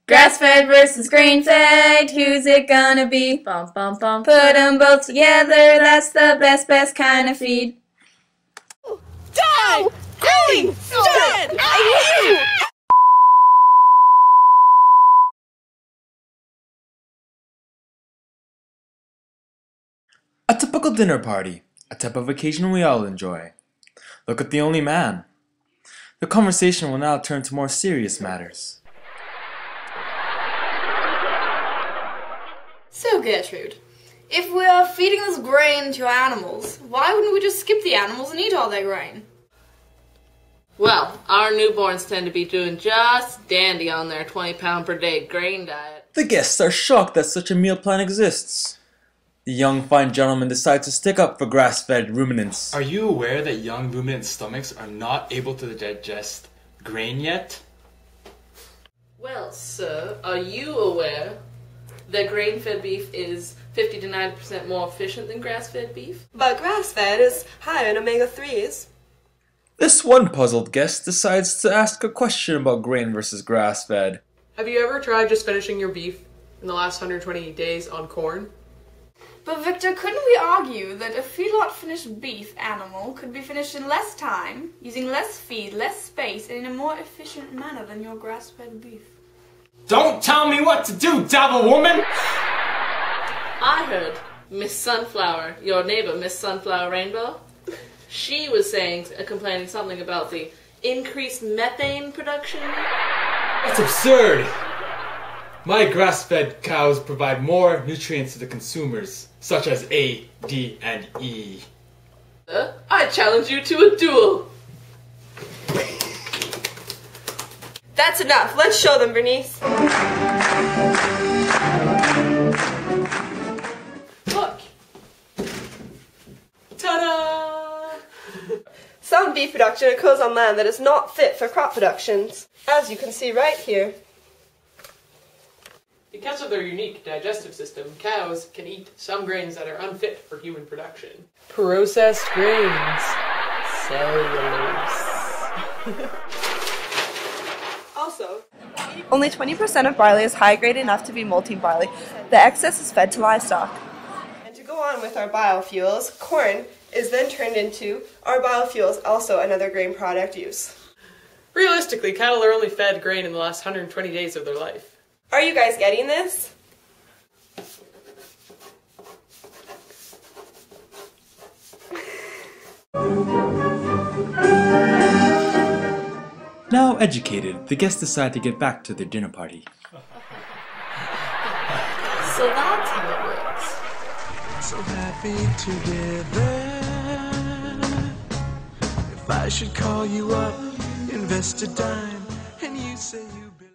Grass-fed versus grain-fed, who's it gonna be? Bum, bum, bum. Put them both together, that's the best kind of feed. Die! Ellie! Stop! I hate you! A typical dinner party, a type of occasion we all enjoy. Look at the only man. The conversation will now turn to more serious matters. So, Gertrude, if we are feeding this grain to animals, why wouldn't we just skip the animals and eat all their grain? Well, our newborns tend to be doing just dandy on their 20-pound per day grain diet. The guests are shocked that such a meal plan exists. The young fine gentleman decides to stick up for grass-fed ruminants. Are you aware that young ruminant stomachs are not able to digest grain yet? Well, sir, are you aware that grain-fed beef is 50 to 90% more efficient than grass-fed beef? But grass-fed is higher in omega-3s. This one puzzled guest decides to ask a question about grain versus grass-fed. Have you ever tried just finishing your beef in the last 120 days on corn? But Victor, couldn't we argue that a feedlot finished beef animal could be finished in less time, using less feed, less space, and in a more efficient manner than your grass-fed beef? Don't tell me what to do, devil woman! I heard Miss Sunflower, your neighbor, Miss Sunflower Rainbow, she was complaining something about the increased methane production. That's absurd! My grass-fed cows provide more nutrients to the consumers, such as A, D, and E. I challenge you to a duel. That's enough. Let's show them, Bernice. Look! Ta-da! Some beef production occurs on land that is not fit for crop productions, as you can see right here. Because of their unique digestive system, cows can eat some grains that are unfit for human production. Processed grains. Cellulose. Also, only 20% of barley is high grade enough to be multi-barley. The excess is fed to livestock. And to go on with our biofuels, corn is then turned into our biofuels, also another grain product use. Realistically, cattle are only fed grain in the last 120 days of their life. Are you guys getting this? Now educated, the guests decide to get back to their dinner party. So that's how it works. So happy together. If I should call you up, invest a dime, and you say you believe.